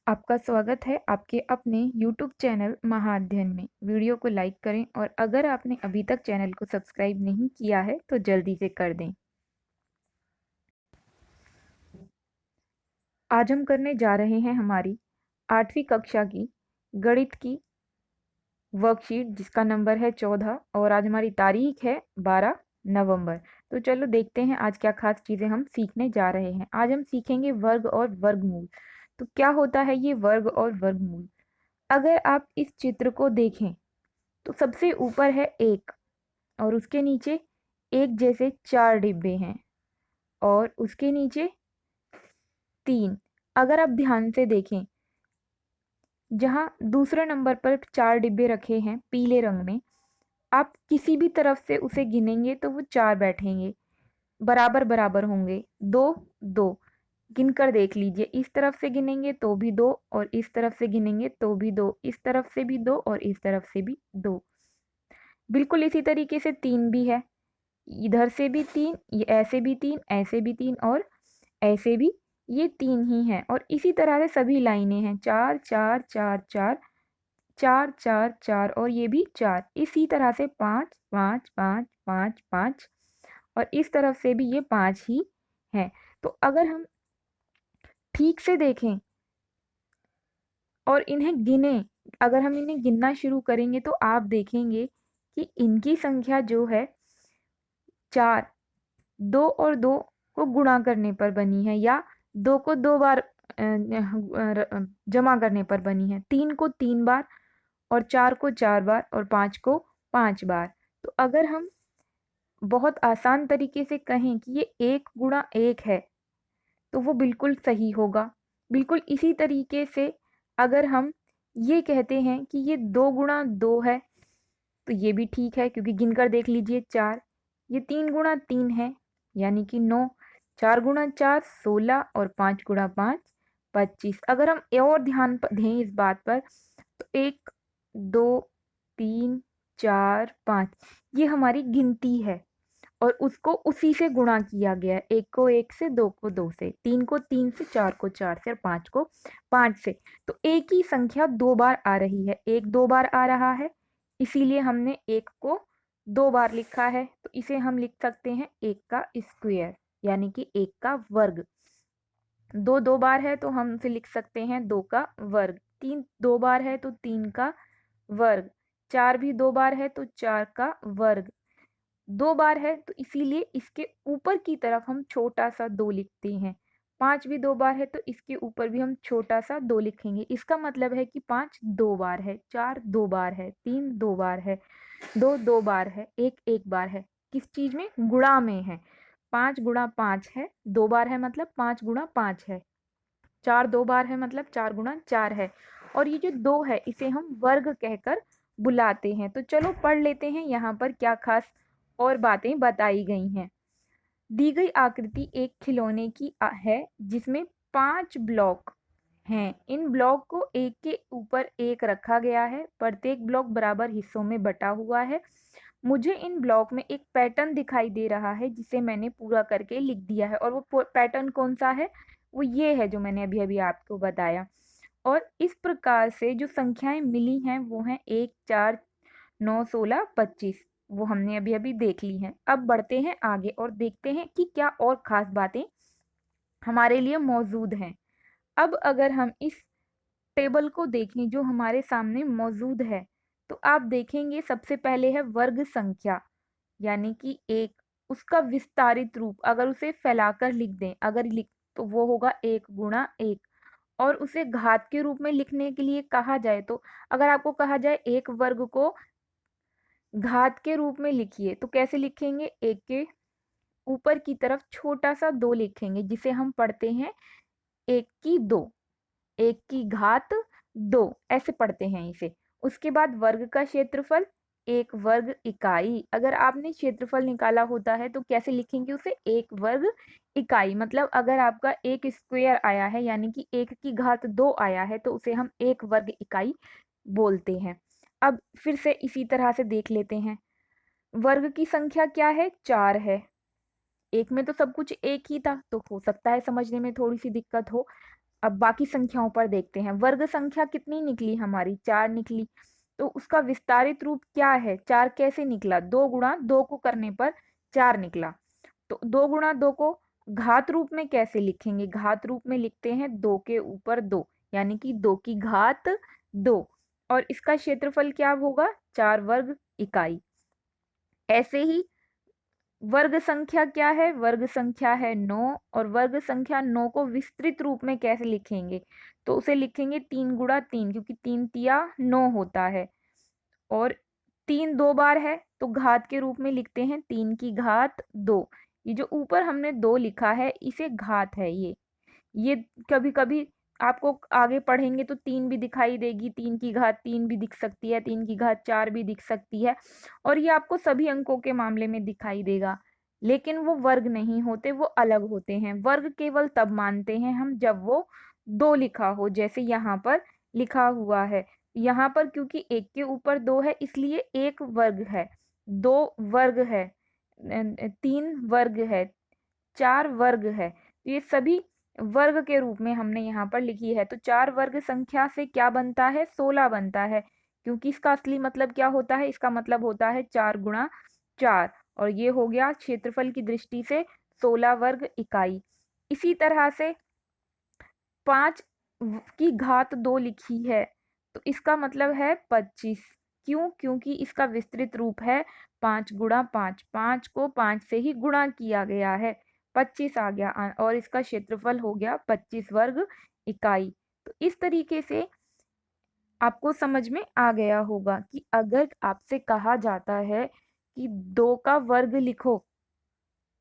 आपका स्वागत है आपके अपने YouTube चैनल महाअध्ययन में। वीडियो को लाइक करें और अगर आपने अभी तक चैनल को सब्सक्राइब नहीं किया है तो जल्दी से कर दें। आज हम करने जा रहे हैं हमारी 8वीं कक्षा की गणित की वर्कशीट जिसका नंबर है 14 और आज हमारी तारीख है 12 नवंबर। तो चलो देखते हैं आज क्या खास चीज़ें हम सीखने जा रहे हैं। आज हम सीखेंगे वर्ग और वर्गमूल। तो क्या होता है ये वर्ग और वर्गमूल? अगर आप इस चित्र को देखें तो सबसे ऊपर है एक और उसके नीचे एक जैसे चार डिब्बे हैं और उसके नीचे तीन। अगर आप ध्यान से देखें, जहां दूसरे नंबर पर चार डिब्बे रखे हैं पीले रंग में, आप किसी भी तरफ से उसे गिनेंगे तो वो चार बैठेंगे, बराबर बराबर होंगे। दो दो गिनकर देख लीजिए, इस तरफ से गिनेंगे तो भी दो और इस तरफ से गिनेंगे तो भी दो, इस तरफ से भी दो और इस तरफ से भी दो। बिल्कुल इसी तरीके से तीन भी है, इधर से भी तीन, ये ऐसे भी तीन, ऐसे भी तीन और ऐसे भी ये तीन ही हैं। और इसी तरह से सभी लाइनें हैं, चार चार चार चार, चार चार चार और ये भी चार। इसी तरह से पाँच पाँच पाँच पाँच पाँच और इस तरफ से भी ये पाँच ही हैं। तो अगर हम ठीक से देखें और इन्हें गिने, अगर हम इन्हें गिनना शुरू करेंगे तो आप देखेंगे कि इनकी संख्या जो है चार, दो और दो को गुणा करने पर बनी है या दो को दो बार जमा करने पर बनी है, तीन को तीन बार और चार को चार बार और पाँच को पाँच बार। तो अगर हम बहुत आसान तरीके से कहें कि ये एक गुणा एक है तो वो बिल्कुल सही होगा। बिल्कुल इसी तरीके से अगर हम ये कहते हैं कि ये दो गुणा दो है तो ये भी ठीक है, क्योंकि गिनकर देख लीजिए चार। ये तीन गुणा तीन है यानी कि नौ, चार गुणा चार 16 और पाँच गुणा पाँच 25। अगर हम और ध्यान दें इस बात पर तो एक, दो, तीन, चार, पाँच ये हमारी गिनती है और उसको उसी से गुणा किया गया है। एक को एक से, दो को दो से, तीन को तीन से, चार को चार से और पाँच को पाँच से। तो एक ही संख्या दो बार आ रही है, एक दो बार आ रहा है, इसीलिए हमने एक को दो बार लिखा है। तो इसे हम लिख सकते हैं एक का स्क्वायर यानी कि एक का वर्ग। दो दो बार है तो हम उसे लिख सकते हैं दो का वर्ग। तीन दो बार है तो तीन का वर्ग। चार भी दो बार है तो चार का वर्ग। दो बार है तो इसीलिए इसके ऊपर की तरफ हम छोटा सा दो लिखते हैं। पाँच भी दो बार है तो इसके ऊपर भी हम छोटा सा दो लिखेंगे। इसका मतलब है कि पाँच दो बार है, चार दो बार है, तीन दो बार है, दो दो बार है, एक एक बार है। किस चीज में? गुणा में है। पाँच गुणा पाँच है, दो बार है मतलब पाँच गुणा पाँच है, चार दो बार है मतलब चार गुणा चार है। और ये जो दो है इसे हम वर्ग कहकर बुलाते हैं। तो चलो पढ़ लेते हैं यहाँ पर क्या खास और बातें बताई गई हैं। दी गई आकृति एक खिलौने की है जिसमें पांच ब्लॉक हैं। इन ब्लॉक को एक के ऊपर एक रखा गया है, प्रत्येक ब्लॉक बराबर हिस्सों में बटा हुआ है। मुझे इन ब्लॉक में एक पैटर्न दिखाई दे रहा है जिसे मैंने पूरा करके लिख दिया है। और वो पैटर्न कौन सा है? वो ये है जो मैंने अभी अभी आपको बताया। और इस प्रकार से जो संख्याएं मिली हैं वो हैं एक, चार, नौ, 16, 25। वो हमने अभी अभी देख ली हैं। अब बढ़ते हैं आगे और देखते हैं कि क्या और खास बातें हमारे लिए मौजूद हैं। अब अगर हम इस टेबल को देखें जो हमारे सामने मौजूद है तो आप देखेंगे सबसे पहले है वर्ग संख्या यानी कि एक। उसका विस्तारित रूप अगर उसे फैलाकर लिख दें, अगर लिख तो वो होगा एक गुणा एक। और उसे घात के रूप में लिखने के लिए कहा जाए तो अगर आपको कहा जाए एक वर्ग को घात के रूप में लिखिए तो कैसे लिखेंगे? एक के ऊपर की तरफ छोटा सा दो लिखेंगे जिसे हम पढ़ते हैं एक की दो, एक की घात दो, ऐसे पढ़ते हैं इसे। उसके बाद वर्ग का क्षेत्रफल एक वर्ग इकाई। अगर आपने क्षेत्रफल निकाला होता है तो कैसे लिखेंगे उसे? एक वर्ग इकाई। मतलब अगर आपका एक स्क्वायर आया है यानी कि एक की घात दो आया है तो उसे हम एक वर्ग इकाई बोलते हैं। अब फिर से इसी तरह से देख लेते हैं। वर्ग की संख्या क्या है? चार है। एक में तो सब कुछ एक ही था तो हो सकता है समझने में थोड़ी सी दिक्कत हो। अब बाकी संख्याओं पर देखते हैं। वर्ग संख्या कितनी निकली हमारी? 4 निकली। तो उसका विस्तारित रूप क्या है? 4 कैसे निकला? 2 गुणा 2 को करने पर 4 निकला। तो 2 गुणा 2 को घात रूप में कैसे लिखेंगे? घात रूप में लिखते हैं 2 के ऊपर 2, यानी कि 2 की घात 2। और इसका क्षेत्रफल क्या होगा? 4 वर्ग इकाई। ऐसे ही वर्ग संख्या क्या है? वर्ग संख्या है 9, और वर्ग संख्या 9 को विस्तृत रूप में कैसे लिखेंगे? तो उसे लिखेंगे 3 गुणा 3, क्योंकि 3 तिया 9 होता है, और 3 2 बार है तो घात के रूप में लिखते हैं 3 की घात 2। ये जो ऊपर हमने 2 लिखा है इसे घात है ये कभी कभी आपको आगे पढ़ेंगे तो 3 भी दिखाई देगी, 3 की घात 3 भी दिख सकती है, 3 की घात 4 भी दिख सकती है, और ये आपको सभी अंकों के मामले में दिखाई देगा। लेकिन वो वर्ग नहीं होते, वो अलग होते हैं। वर्ग केवल तब मानते हैं हम जब वो 2 लिखा हो, जैसे यहाँ पर लिखा हुआ है। यहाँ पर क्योंकि 1 के ऊपर 2 है इसलिए 1 वर्ग है, 2 वर्ग है, 3 वर्ग है, 4 वर्ग है। तो ये सभी वर्ग के रूप में हमने यहाँ पर लिखी है। तो 4 वर्ग संख्या से क्या बनता है? 16 बनता है, क्योंकि इसका असली मतलब क्या होता है? इसका मतलब होता है 4 गुणा 4, और ये हो गया क्षेत्रफल की दृष्टि से 16 वर्ग इकाई। इसी तरह से 5 की घात 2 लिखी है, तो इसका मतलब है 25। क्यों? क्योंकि इसका विस्तृत रूप है 5 गुणा 5, 5 को 5 से ही गुणा किया गया है, 25 आ गया, और इसका क्षेत्रफल हो गया 25 वर्ग इकाई। तो इस तरीके से आपको समझ में आ गया होगा कि अगर आपसे कहा जाता है कि 2 का वर्ग लिखो,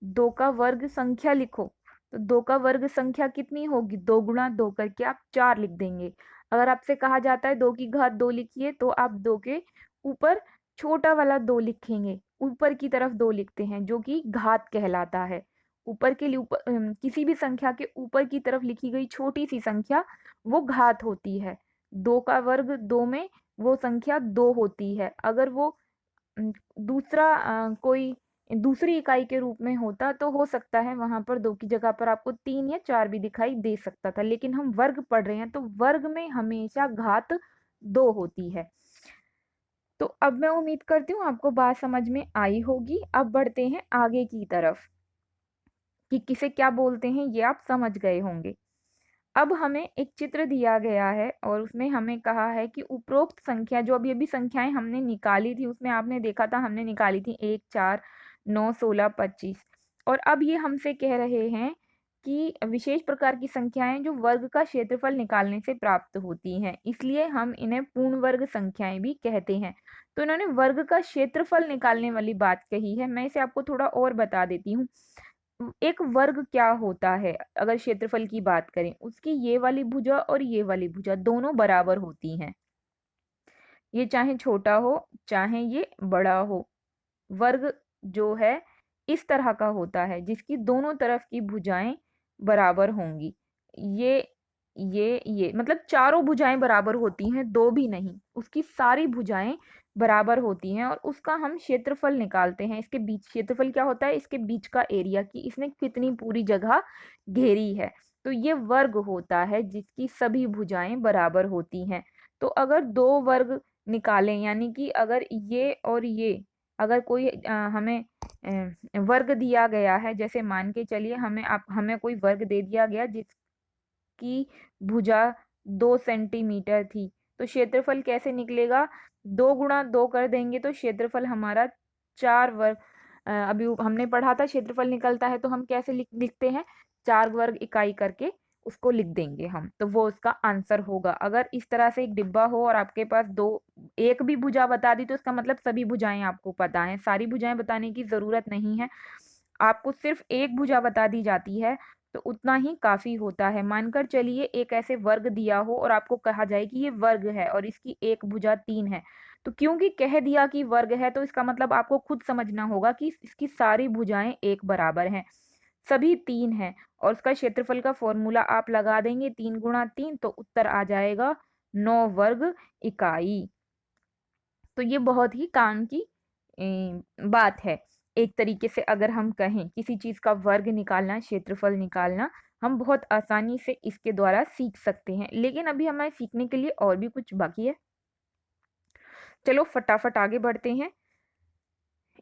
2 का वर्ग संख्या लिखो, तो 2 का वर्ग संख्या कितनी होगी? 2 गुणा 2 करके आप 4 लिख देंगे। अगर आपसे कहा जाता है 2 की घात 2 लिखिए, तो आप 2 के ऊपर छोटा वाला 2 लिखेंगे, ऊपर की तरफ 2 लिखते हैं जो कि घात कहलाता है। ऊपर के लिए किसी भी संख्या के ऊपर की तरफ लिखी गई छोटी सी संख्या वो घात होती है। 2 का वर्ग 2 में वो संख्या 2 होती है। अगर वो दूसरा कोई दूसरी इकाई के रूप में होता तो हो सकता है वहां पर 2 की जगह पर आपको 3 या 4 भी दिखाई दे सकता था, लेकिन हम वर्ग पढ़ रहे हैं तो वर्ग में हमेशा घात 2 होती है। तो अब मैं उम्मीद करती हूँ आपको बात समझ में आई होगी। अब बढ़ते हैं आगे की तरफ कि किसे क्या बोलते हैं, ये आप समझ गए होंगे। अब हमें एक चित्र दिया गया है और उसमें हमें कहा है कि उपरोक्त संख्या, जो अभी अभी संख्याएं हमने निकाली थी उसमें आपने देखा था हमने निकाली थी 1 4 9 16 25, और अब ये हमसे कह रहे हैं कि विशेष प्रकार की संख्याएं जो वर्ग का क्षेत्रफल निकालने से प्राप्त होती हैं, इसलिए हम इन्हें पूर्ण वर्ग संख्याएं भी कहते हैं। तो इन्होंने वर्ग का क्षेत्रफल निकालने वाली बात कही है, मैं इसे आपको थोड़ा और बता देती हूँ। एक वर्ग क्या होता है? अगर क्षेत्रफल की बात करें, उसकी ये वाली भुजा और ये वाली भुजा दोनों बराबर होती हैं, ये चाहे छोटा हो चाहे ये बड़ा हो। वर्ग जो है इस तरह का होता है जिसकी दोनों तरफ की भुजाएं बराबर होंगी। ये ये मतलब चारों भुजाएं बराबर होती हैं, दो भी नहीं, उसकी सारी भुजाएं बराबर होती हैं, और उसका हम क्षेत्रफल निकालते हैं। इसके बीच क्षेत्रफल क्या होता है? इसके बीच का एरिया, कि इसने कितनी पूरी जगह घेरी है। तो ये वर्ग होता है जिसकी सभी भुजाएं बराबर होती हैं। तो अगर दो वर्ग निकालें, यानी कि अगर ये और ये, अगर कोई हमें वर्ग दिया गया है, जैसे मान के चलिए हमें कोई वर्ग दे दिया गया जिसकी भुजा 2 सेंटीमीटर थी, तो क्षेत्रफल कैसे निकलेगा? 2 गुणा 2 कर देंगे तो क्षेत्रफल हमारा 4 वर्ग, अभी हमने पढ़ा था क्षेत्रफल निकलता है तो हम कैसे लिखते हैं? 4 वर्ग इकाई करके उसको लिख देंगे हम, तो वो उसका आंसर होगा। अगर इस तरह से एक डिब्बा हो और आपके पास दो, एक भी भुजा बता दी तो इसका मतलब सभी भुजाएं आपको पता है, सारी भुजाएं बताने की जरूरत नहीं है। आपको सिर्फ एक भुजा बता दी जाती है तो उतना ही काफी होता है। मानकर चलिए एक ऐसे वर्ग दिया हो और आपको कहा जाए कि ये वर्ग है और इसकी एक भुजा 3 है, तो क्योंकि कह दिया कि वर्ग है तो इसका मतलब आपको खुद समझना होगा कि इसकी सारी भुजाएं एक बराबर हैं, सभी 3 हैं, और उसका क्षेत्रफल का फॉर्मूला आप लगा देंगे 3 गुणा 3, तो उत्तर आ जाएगा 9 वर्ग इकाई। तो ये बहुत ही काम की बात है। एक तरीके से अगर हम कहें किसी चीज का वर्ग निकालना, क्षेत्रफल निकालना हम बहुत आसानी से इसके द्वारा सीख सकते हैं। लेकिन अभी हमें सीखने के लिए और भी कुछ बाकी है। चलो फटाफट आगे बढ़ते हैं।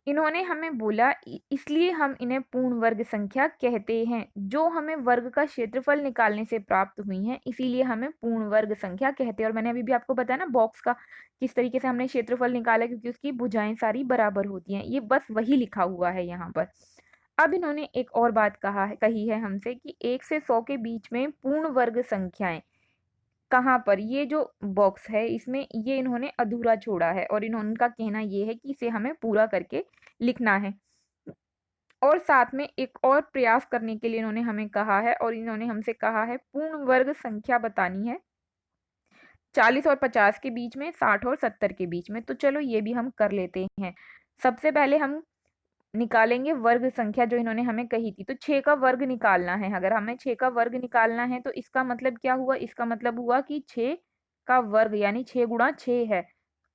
इन्होंने हमें बोला इसलिए हम इन्हें पूर्ण वर्ग संख्या कहते हैं। जो हमें वर्ग का क्षेत्रफल निकालने से प्राप्त हुई हैं, इसीलिए हमें पूर्ण वर्ग संख्या कहते हैं। और मैंने अभी भी आपको बताया ना बॉक्स का किस तरीके से हमने क्षेत्रफल निकाला, क्योंकि उसकी भुजाएं सारी बराबर होती हैं। ये बस वही लिखा हुआ है यहाँ पर। अब इन्होंने एक और बात कही है हमसे कि 1 से 100 के बीच में पूर्ण वर्ग संख्याएं कहाँ पर, ये जो बॉक्स है इसमें ये इन्होंने अधूरा छोड़ा है और इनका कहना ये है कि इसे हमें पूरा करके लिखना है। और साथ में एक और प्रयास करने के लिए इन्होंने हमें कहा है, और इन्होंने हमसे कहा है पूर्ण वर्ग संख्या बतानी है 40 और 50 के बीच में, 60 और 70 के बीच में। तो चलो ये भी हम कर लेते हैं। सबसे पहले हम निकालेंगे वर्ग संख्या जो इन्होंने हमें कही थी। तो 6 का वर्ग निकालना है। अगर हमें 6 का वर्ग निकालना है तो इसका मतलब क्या हुआ, इसका मतलब हुआ कि 6 का वर्ग यानी 6 गुणा 6 है,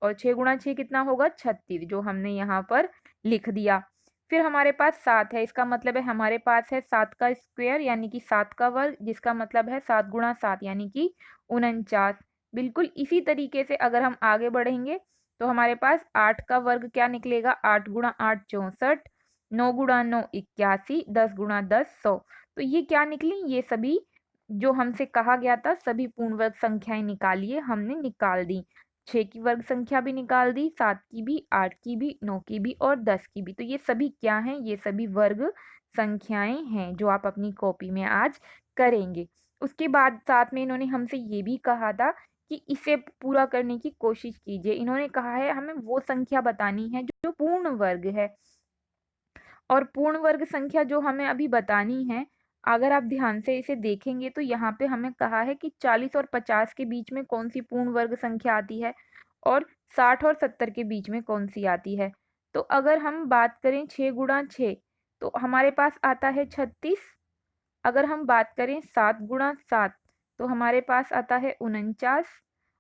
और 6 गुणा 6 कितना होगा 36, जो हमने यहाँ पर लिख दिया। फिर हमारे पास 7 है, इसका मतलब है हमारे पास है 7 का स्क्वायर यानी कि 7 का वर्ग, जिसका मतलब है 7 गुणा 7 यानी कि 49। बिल्कुल इसी तरीके से अगर हम आगे बढ़ेंगे तो हमारे पास 8 का वर्ग क्या निकलेगा, 8 गुणा 8 64, 9 गुणा 9 81, 10 गुणा 10 100। तो ये क्या निकली, ये सभी जो हमसे कहा गया था सभी पूर्ण वर्ग संख्याएं निकालिए, हमने निकाल दी। 6 की वर्ग संख्या भी निकाल दी, 7 की भी, 8 की भी, 9 की भी और 10 की भी। तो ये सभी क्या हैं, ये सभी वर्ग संख्याएं हैं जो आप अपनी कॉपी में आज करेंगे। उसके बाद साथ में इन्होंने हमसे ये भी कहा था कि इसे पूरा करने की कोशिश कीजिए। इन्होंने कहा है हमें वो संख्या बतानी है जो पूर्ण वर्ग है, और पूर्ण वर्ग संख्या जो हमें अभी बतानी है, अगर आप ध्यान से इसे देखेंगे तो यहाँ पे हमें कहा है कि 40 और 50 के बीच में कौन सी पूर्ण वर्ग संख्या आती है, और 60 और 70 के बीच में कौन सी आती है। तो अगर हम बात करें 6 गुणा 6 तो हमारे पास आता है 36। अगर हम बात करें 7 गुणा 7 तो हमारे पास आता है 49।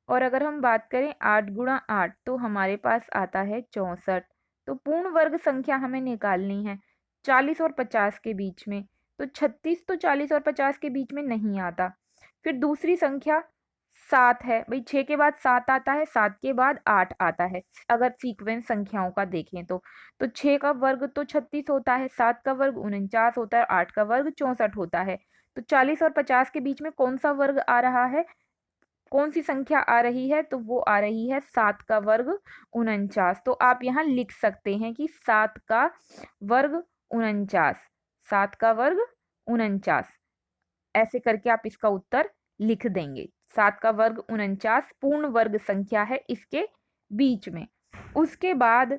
और अगर हम बात करें 8 गुणा 8 तो हमारे पास आता है 64। तो पूर्ण वर्ग संख्या हमें निकालनी है 40 और 50 के बीच में। तो 36 तो 40 और 50 के बीच में नहीं आता। फिर दूसरी संख्या 7 है भाई, 6 के बाद 7 आता है, 7 के बाद 8 आता है, अगर सीक्वेंस संख्याओं का देखें तो 6 का वर्ग तो 36 होता है, 7 का वर्ग 49 होता है, 8 का वर्ग 64 होता है। तो 40 और 50 के बीच में कौन सा वर्ग आ रहा है, कौन सी संख्या आ रही है, तो वो आ रही है 7 का वर्ग 49। तो आप यहाँ लिख सकते हैं कि 7 का वर्ग 49, 7 का वर्ग 49, ऐसे करके आप इसका उत्तर लिख देंगे। 7 का वर्ग 49 पूर्ण वर्ग संख्या है इसके बीच में। उसके बाद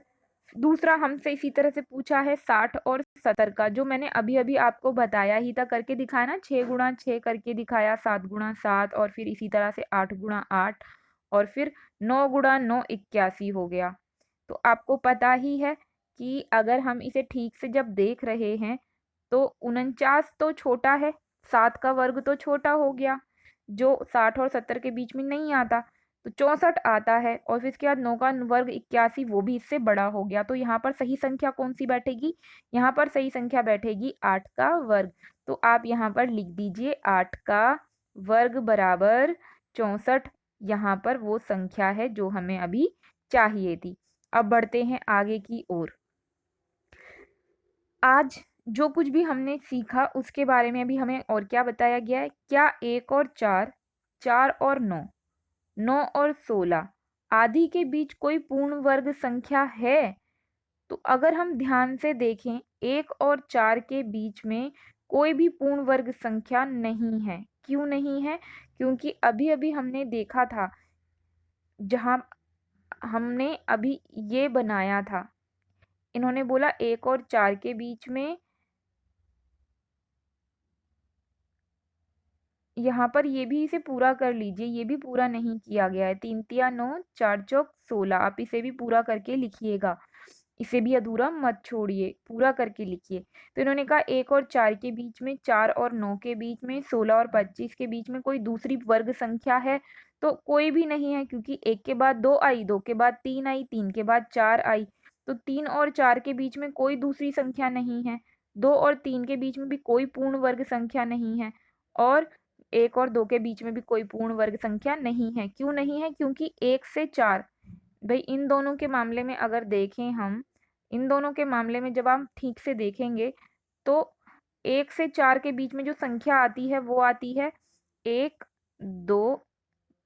दूसरा हमसे इसी तरह से पूछा है 60 और 70 का, जो मैंने अभी अभी आपको बताया ही था, करके दिखाया ना, 6 गुणा 6 करके दिखाया, 7 गुणा 7, और फिर इसी तरह से 8 गुणा 8, और फिर 9 गुणा 9 81 हो गया। तो आपको पता ही है कि अगर हम इसे ठीक से जब देख रहे हैं तो 49 तो छोटा है, 7 का वर्ग तो छोटा हो गया जो 60 और 70 के बीच में नहीं आता, तो 64 आता है, और फिर इसके बाद 9 का वर्ग 81 वो भी इससे बड़ा हो गया। तो यहाँ पर सही संख्या कौन सी बैठेगी, यहाँ पर सही संख्या बैठेगी 8 का वर्ग। तो आप यहाँ पर लिख दीजिए 8 का वर्ग बराबर 64। यहाँ पर वो संख्या है जो हमें अभी चाहिए थी। अब बढ़ते हैं आगे की ओर। आज जो कुछ भी हमने सीखा उसके बारे में अभी हमें और क्या बताया गया है, क्या 1 और 4, 4 और 9, 9 और 16 आदि के बीच कोई पूर्ण वर्ग संख्या है। तो अगर हम ध्यान से देखें 1 और 4 के बीच में कोई भी पूर्ण वर्ग संख्या नहीं है। क्यों नहीं है, क्योंकि अभी अभी हमने देखा था, जहाँ हमने अभी ये बनाया था, इन्होंने बोला 1 और 4 के बीच में, यहाँ पर ये भी इसे पूरा कर लीजिए, ये भी पूरा नहीं किया गया है। 3 तिया 9, 4 चौक 16, आप इसे भी पूरा करके लिखिएगा, इसे भी अधूरा मत छोड़िए, पूरा करके लिखिए। तो इन्होंने कहा 1 और 4 के बीच में, 4 और 9 के बीच में, 16 और 25 के बीच में कोई दूसरी वर्ग संख्या है, तो कोई भी नहीं है, क्योंकि 1 के बाद 2 आई, 2 के बाद 3 आई, 3 के बाद 4 आई। तो 3 और 4 के बीच में कोई दूसरी संख्या नहीं है, 2 और 3 के बीच में भी कोई पूर्ण वर्ग संख्या नहीं है, और 1 और 2 के बीच में भी कोई पूर्ण वर्ग संख्या नहीं है। क्यों नहीं है? क्योंकि 1 से 4 भई इन दोनों के मामले में अगर देखें हम, इन दोनों के मामले में जब आप ठीक से देखेंगे तो 1 से 4 के बीच में जो संख्या आती है वो आती है 1, 2,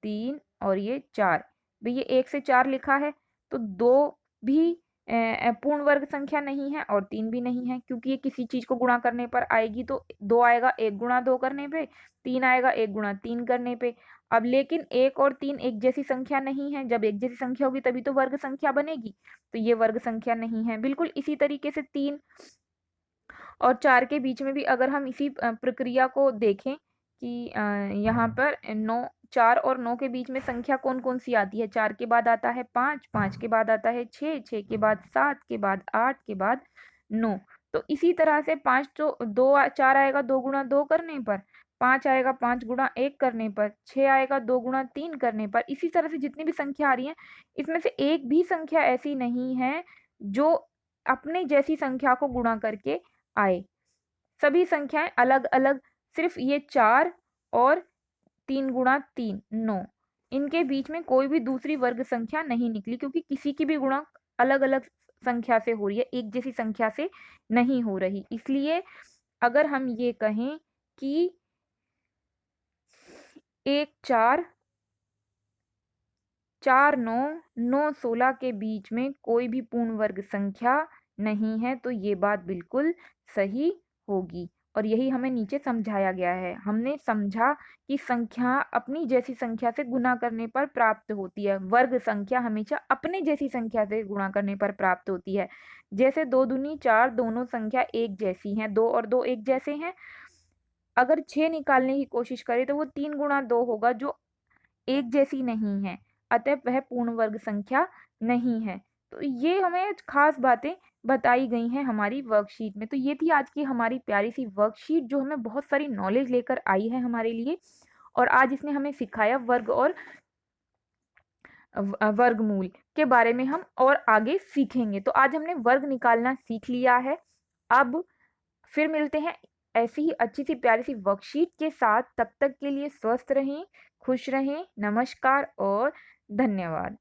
3 और ये 4। भई ये 1 से 4 लिखा है तो 2 भी पूर्ण वर्ग संख्या नहीं है और 3 भी नहीं है, क्योंकि ये किसी चीज़ को गुणा करने पर आएगी तो 2 आएगा 1 गुणा 2 करने पे, 3 आएगा 1 गुणा 3 करने पे। अब लेकिन 1 और 3 एक जैसी संख्या नहीं है, जब एक जैसी संख्या होगी तभी तो वर्ग संख्या बनेगी, तो ये वर्ग संख्या नहीं है। बिल्कुल इसी तरीके से 3 और 4 के बीच में भी अगर हम इसी प्रक्रिया को देखें कि यहाँ पर 9 4 और 9 के बीच में संख्या कौन-कौन सी आती है? 4 के बाद आता है 5, 5 के बाद आता है 6, 6 के बाद 7 के बाद 8 के बाद 9। तो इसी तरह से 5 तो 2 4 आएगा 2 गुणा 2 करने पर, 5 आएगा 5 गुणा 1 करने पर, 6 आएगा 2 गुणा 3 करने पर। इसी तरह से जितनी भी संख्या आ रही है, इसमें से एक भी संख्या ऐसी नहीं है जो अपने जैसी संख्या को गुणा करके आए। सभी संख्याएँ अलग-अलग, सिर्फ़ ये 4 और 3 गुणा 3 9 इनके बीच में कोई भी दूसरी वर्ग संख्या नहीं निकली, क्योंकि किसी की भी गुणा अलग-अलग संख्या से हो रही है, एक जैसी संख्या से नहीं हो रही। इसलिए अगर हम ये कहें कि 1 4 4 9 9 16 के बीच में कोई भी पूर्ण वर्ग संख्या नहीं है, तो ये बात बिल्कुल सही होगी और यही हमें नीचे समझाया गया है। हमने समझा कि संख्या अपनी जैसी संख्या से गुणा करने पर प्राप्त होती है। वर्ग संख्या हमेशा अपने जैसी संख्या से गुणा करने पर प्राप्त होती है। जैसे 2 दूनी 4 दोनों संख्या एक जैसी हैं, 2 और 2 एक जैसे हैं। अगर 6 निकालने की कोशिश करें तो वो 3 गुणा 2 होगा, जो एक जैसी नहीं है, अतः वह पूर्ण वर्ग संख्या नहीं है। तो ये हमें खास बातें बताई गई हैं हमारी वर्कशीट में। तो ये थी आज की हमारी प्यारी सी वर्कशीट, जो हमें बहुत सारी नॉलेज लेकर आई है हमारे लिए, और आज इसने हमें सिखाया वर्ग और वर्गमूल के बारे में हम और आगे सीखेंगे। तो आज हमने वर्ग निकालना सीख लिया है। अब फिर मिलते हैं ऐसी ही अच्छी सी प्यारी सी वर्कशीट के साथ। तब तक के लिए स्वस्थ रहें, खुश रहें, नमस्कार और धन्यवाद।